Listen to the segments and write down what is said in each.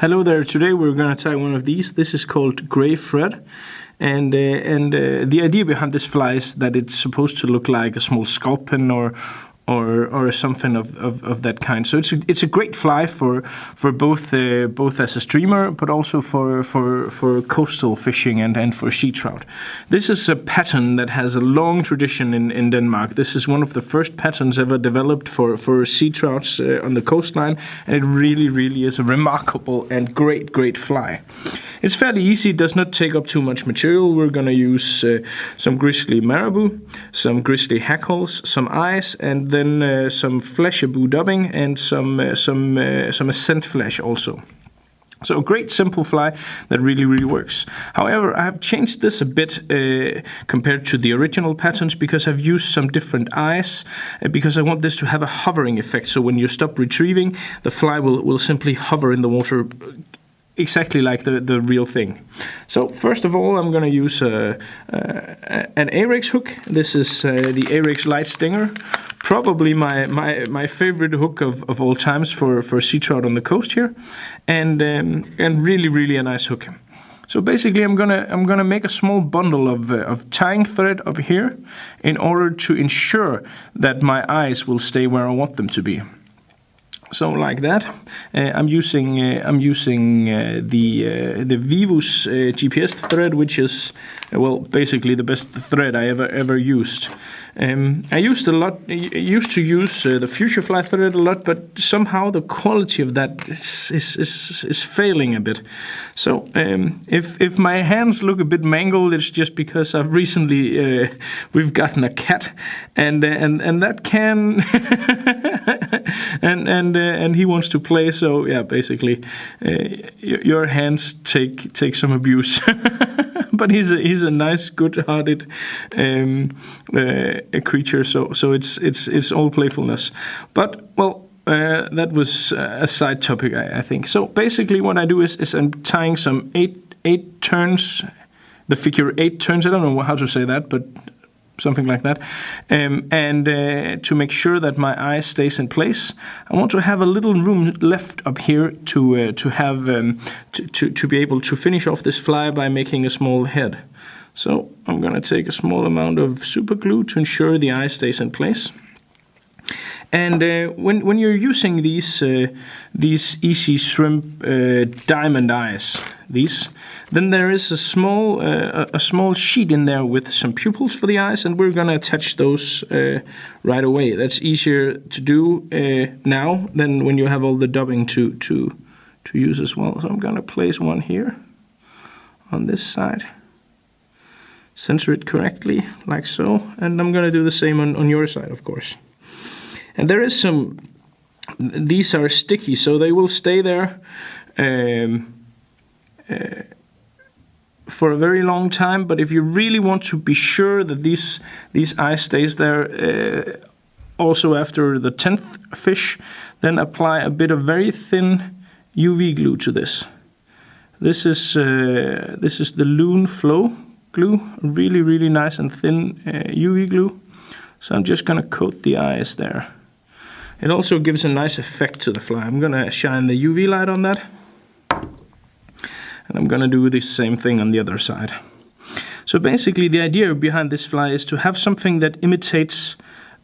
Hello there. Today we're going to tie one of these. This is called gray thread, and the idea behind this fly is that it's supposed to look like a small sculpin or something of that kind. So it's a great fly for both as a streamer, but also for coastal fishing and for sea trout. This is a pattern that has a long tradition in Denmark. This is one of the first patterns ever developed for sea trouts on the coastline, and it really is a remarkable and great fly. It's fairly easy. It does not take up too much material. We're going to use some grizzly marabou, some grizzly hackles, some eyes, and then some fleshabou dubbing and some ascent flesh also. So a great simple fly that really works. However, I have changed this a bit compared to the original patterns because I've used some different eyes because I want this to have a hovering effect. So when you stop retrieving, the fly will simply hover in the water exactly like the real thing. So first of all, I'm going to use an Ahrex hook. This is the Ahrex Light Stinger, probably my favorite hook of all times for sea trout on the coast here, and really a nice hook. So basically, I'm gonna make a small bundle of tying thread up here in order to ensure that my eyes will stay where I want them to be. So like that, I'm using the Vivus GPS thread, which is basically the best thread I ever used. I used to use the Fuchsia Fly thread a lot, but somehow the quality of that is failing a bit. So if my hands look a bit mangled, it's just because I've recently we've gotten a cat, and that can and he wants to play. So yeah, basically your hands take some abuse. But he's a nice, good-hearted creature. So it's all playfulness. But that was a side topic, I think. So basically, what I do is I'm tying some eight turns, the figure 8 turns. I don't know how to say that, but something like that. And to make sure that my eye stays in place, I want to have a little room left up here to be able to finish off this fly by making a small head. So I'm going to take a small amount of super glue to ensure the eye stays in place. And when you're using these Easy Shrimp diamond eyes, then there is a small sheet in there with some pupils for the eyes, and we're gonna attach those right away. That's easier to do now than when you have all the dubbing to use as well. So I'm gonna place one here on this side, center it correctly like so, and I'm gonna do the same on your side, of course. And there is these are sticky, so they will stay there for a very long time. But if you really want to be sure that these eyes stays there also after the 10th fish, then apply a bit of very thin UV glue to this. This is the Loon Flow glue, really nice and thin UV glue. So I'm just gonna coat the eyes there. It also gives a nice effect to the fly. I'm gonna shine the UV light on that. And I'm gonna do the same thing on the other side. So basically the idea behind this fly is to have something that imitates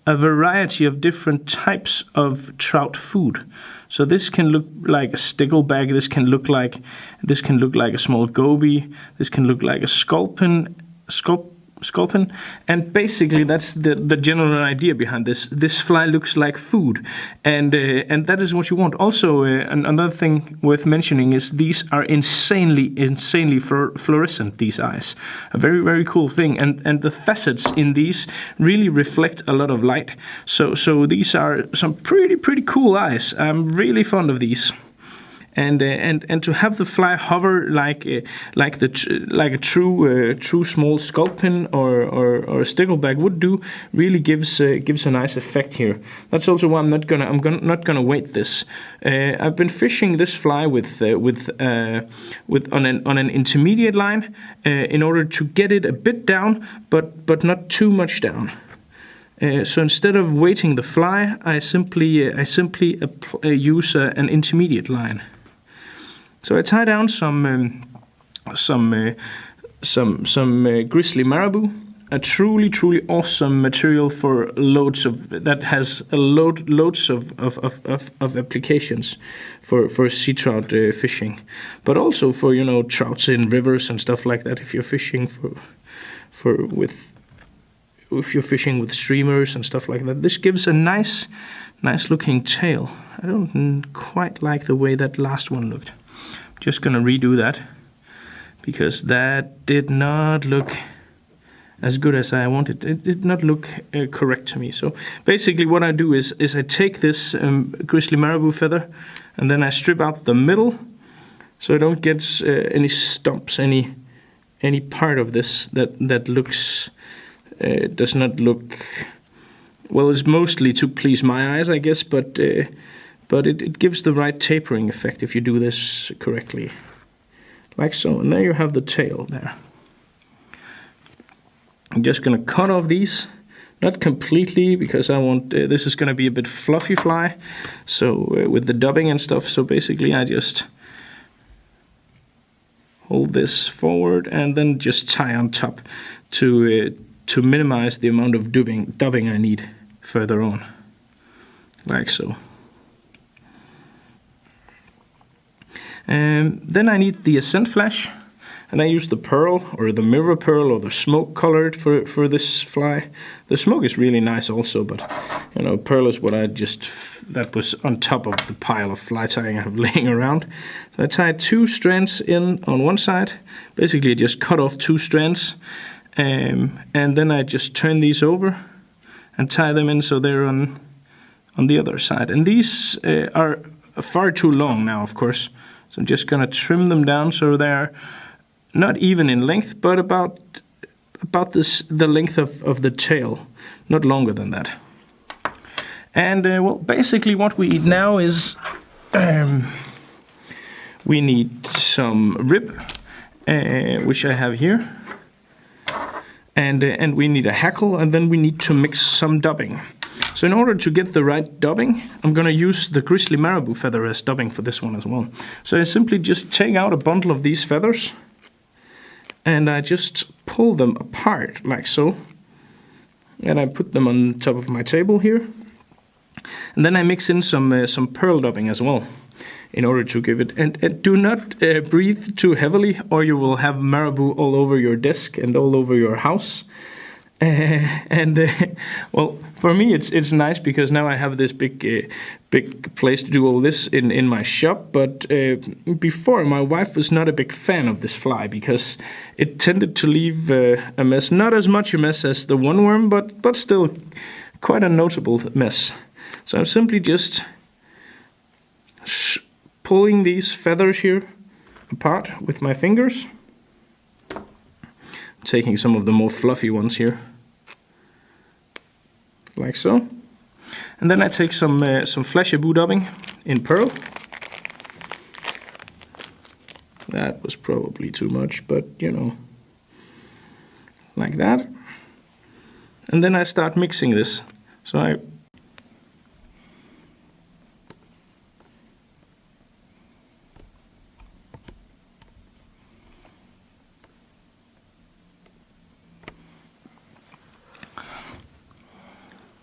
a variety of different types of trout food. So this can look like a stickleback, this can look like a small goby, this can look like a sculpin, and basically that's the general idea behind this. This fly looks like food, and that is what you want. Also, another thing worth mentioning is these are insanely fluorescent. These eyes, a very cool thing, and the facets in these really reflect a lot of light. So these are some pretty cool eyes. I'm really fond of these. And to have the fly hover like a true small sculpin or a stickleback would do really gives a nice effect here. That's also why I'm not gonna weight this. I've been fishing this fly with on an intermediate line in order to get it a bit down, but not too much down. So instead of weighting the fly, I simply use an intermediate line. So I tie down some grizzly marabou, a truly awesome material for loads of applications for sea trout fishing, but also for, you know, trouts in rivers and stuff like that. If you're fishing if you're fishing with streamers and stuff like that, this gives a nice looking tail. I don't quite like the way that last one looked. I'm just gonna redo that, because that did not look as good as I wanted. It did not look correct to me. So basically what I do is I take this grizzly marabou feather, and then I strip out the middle, so I don't get any stumps, any part of this that looks does not look well. It's mostly to please my eyes, I guess, but it gives the right tapering effect if you do this correctly, like so. And there you have the tail there. I'm just gonna cut off these, not completely, because I want this is gonna be a bit fluffy fly, so with the dubbing and stuff. So basically I just hold this forward and then just tie on top to minimize the amount of dubbing I need further on, like so. And then I need the Ascent Flash, and I use the pearl or the mirror pearl or the smoke colored for this fly. The smoke is really nice also, but you know, pearl is what that was on top of the pile of fly tying I have laying around. So I tie 2 strands in on one side. Basically I just cut off 2 strands, and then I just turn these over and tie them in so they're on the other side. And these are far too long now, of course. So I'm just gonna trim them down so they're not even in length, but about the length of the tail, not longer than that. And well, basically what we need now is we need some rib, which I have here, and we need a hackle, and then we need to mix some dubbing. So in order to get the right dubbing, I'm gonna use the grizzly marabou feather as dubbing for this one as well. So I simply just take out a bundle of these feathers, and I just pull them apart like so, and I put them on top of my table here, and then I mix in some pearl dubbing as well in order to give it, and do not breathe too heavily or you will have marabou all over your desk and all over your house. Well, for me it's nice because now I have this big place to do all this in my shop, but before, my wife was not a big fan of this fly because it tended to leave a mess. Not as much a mess as the one worm, but still quite a notable mess. So I'm simply just pulling these feathers here apart with my fingers, taking some of the more fluffy ones here, like so. And then I take some Flashabou dubbing in pearl. That was probably too much, but you know, like that. And then I start mixing this.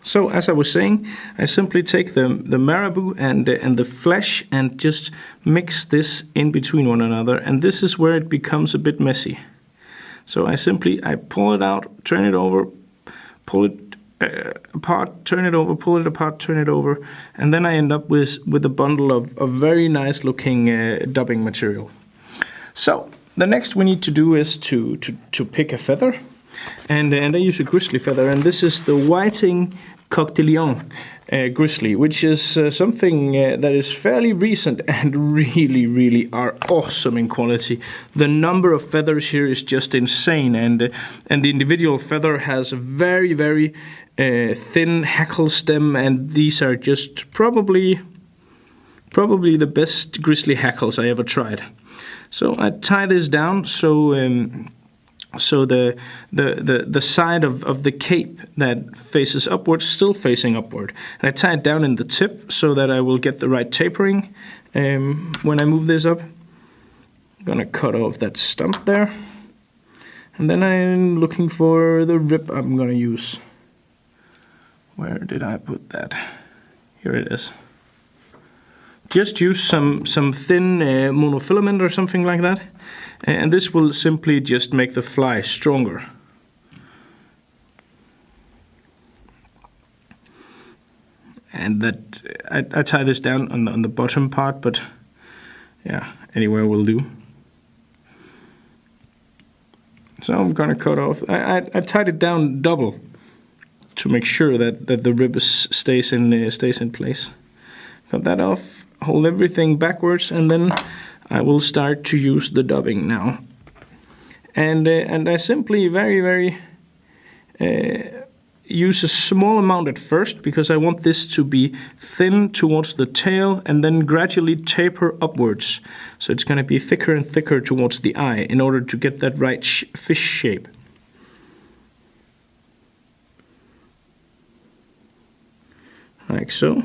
So as I was saying, I simply take the marabou and the flesh and just mix this in between one another, and this is where it becomes a bit messy. So I pull it out, turn it over, pull it apart, turn it over, pull it apart, turn it over, and then I end up with a bundle of very nice looking dubbing material. So the next we need to do is to pick a feather, and I use a grizzly feather, and this is the whiting Coq de Lion grizzly, which is something that is fairly recent and really are awesome in quality. The number of feathers here is just insane, and the individual feather has a very thin hackle stem, and these are just probably the best grizzly hackles I ever tried. So I tie this down so the side of the cape that faces upwards, still facing upward. And I tie it down in the tip so that I will get the right tapering when I move this up. I'm gonna cut off that stump there. And then I'm looking for the rib I'm gonna use. Where did I put that? Here it is. Just use some thin monofilament or something like that. And this will simply just make the fly stronger. And that I tie this down on the bottom part, but yeah, anywhere will do. So I'm gonna cut off. I tied it down double to make sure that the rib stays in place. Cut that off. Hold everything backwards, and then I will start to use the dubbing now. And I simply very use a small amount at first, because I want this to be thin towards the tail and then gradually taper upwards. So it's going to be thicker and thicker towards the eye in order to get that right fish shape. Like so.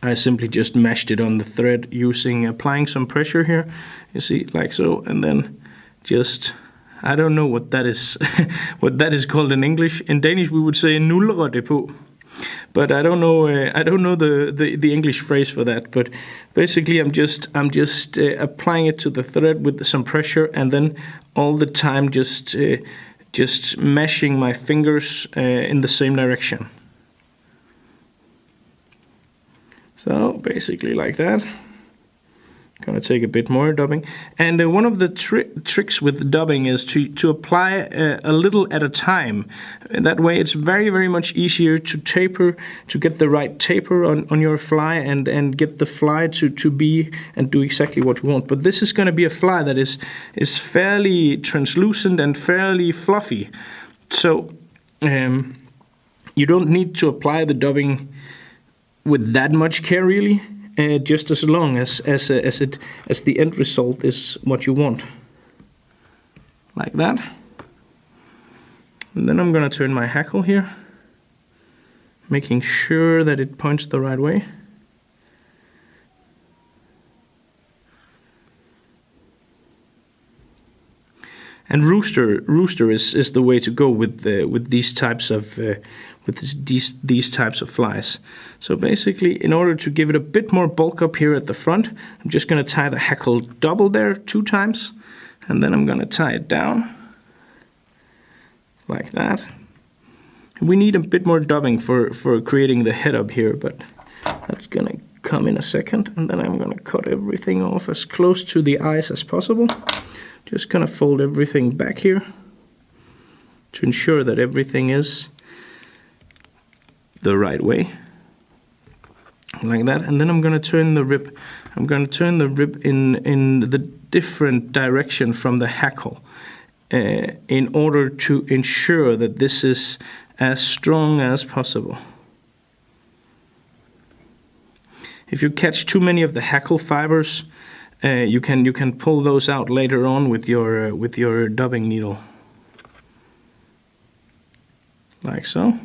I simply just meshed it on the thread applying some pressure here. You see, like so, and then just, I don't know what that is, what that is called in English. In Danish we would say nuller det på, but I don't know the English phrase for that. But basically, I'm just applying it to the thread with some pressure, and then all the time just meshing my fingers in the same direction. So basically like that. Gonna take a bit more dubbing, and one of the tricks with dubbing is to apply a little at a time. That way it's very much easier to taper, to get the right taper on your fly, and get the fly to be and do exactly what you want. But this is going to be a fly that is fairly translucent and fairly fluffy, so you don't need to apply the dubbing with that much care really. Just as long as the end result is what you want, like that. And then I'm gonna turn my hackle here, making sure that it points the right way. And rooster is the way to go with these types of these types of flies. So basically, in order to give it a bit more bulk up here at the front, I'm just going to tie the hackle double there 2 times, and then I'm going to tie it down like that. We need a bit more dubbing for creating the head up here, but that's going to come in a second. And then I'm going to cut everything off as close to the eyes as possible. Just gonna fold everything back here to ensure that everything is the right way, like that. And then I'm gonna turn the rib. I'm gonna turn the rib in the different direction from the hackle, in order to ensure that this is as strong as possible. If you catch too many of the hackle fibers, you can pull those out later on with your dubbing needle, like so.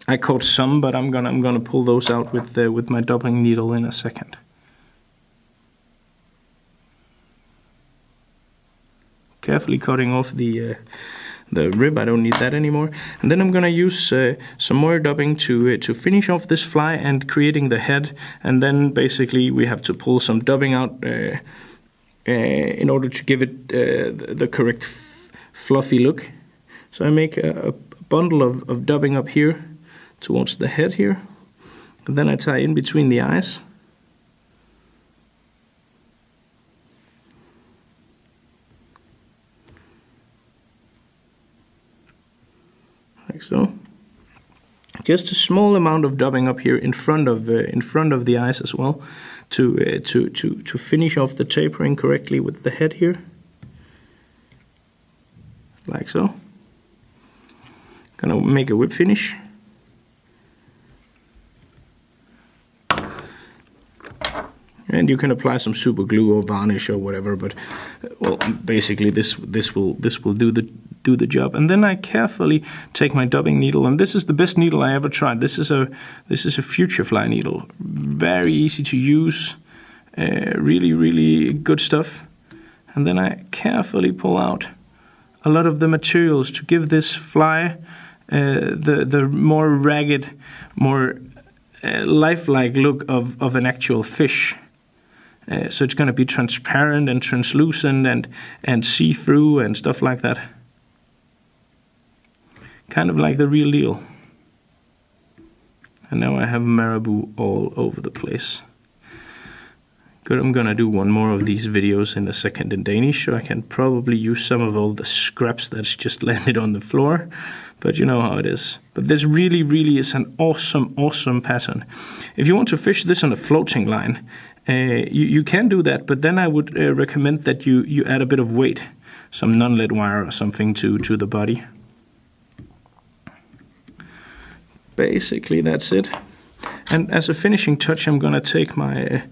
I caught some, but I'm gonna pull those out with my dubbing needle in a second. Carefully cutting off the rib. I don't need that anymore. And then I'm gonna use some more dubbing to finish off this fly and creating the head. And then basically we have to pull some dubbing out in order to give it the correct fluffy look. So I make a bundle of dubbing up here towards the head here, and then I tie in between the eyes. Like so. Just a small amount of dubbing up here in front of the eyes as well, to finish off the tapering correctly with the head here, like so. Gonna make a whip finish. and you can apply some super glue or varnish or whatever. But well, basically this will do the job. And then I carefully take my dubbing needle, and this is the best needle I ever tried. This is a Future Fly needle, very easy to use, really good stuff. And then I carefully pull out a lot of the materials to give this fly the more ragged, more lifelike look of an actual fish. So it's going to be transparent and translucent and see-through and stuff like that. Kind of like the real deal. And now I have marabou all over the place. Good, I'm gonna do one more of these videos in a second in Danish, so I can probably use some of all the scraps that's just landed on the floor. But you know how it is. But this really is an awesome pattern. If you want to fish this on a floating line, you can do that, but then I would recommend that you add a bit of weight, some non-lead wire or something to the body. Basically that's it. And as a finishing touch, I'm gonna take my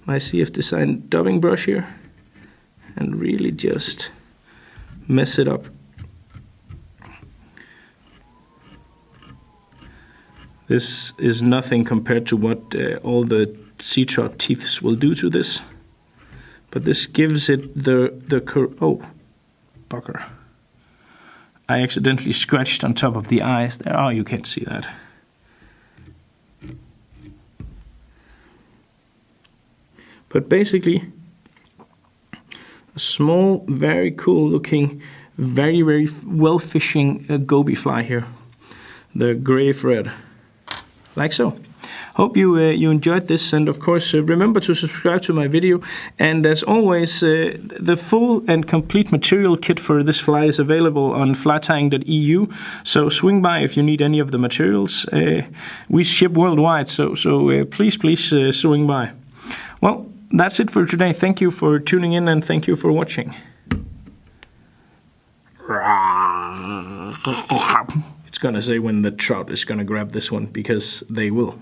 my CF Design dubbing brush here and really just mess it up. This is nothing compared to what all the sea trout teeths will do to this, but this gives it oh, bugger. I accidentally scratched on top of the eyes there. Oh, you can't see that. But basically, a small, very cool looking, very well fishing goby fly here. The gray thread. Like so. Hope you enjoyed this, and of course remember to subscribe to my video. And as always, the full and complete material kit for this fly is available on flytying.eu. So swing by if you need any of the materials. We ship worldwide, so please swing by. Well, that's it for today. Thank you for tuning in, and thank you for watching. It's gonna say when the trout is gonna grab this one, because they will.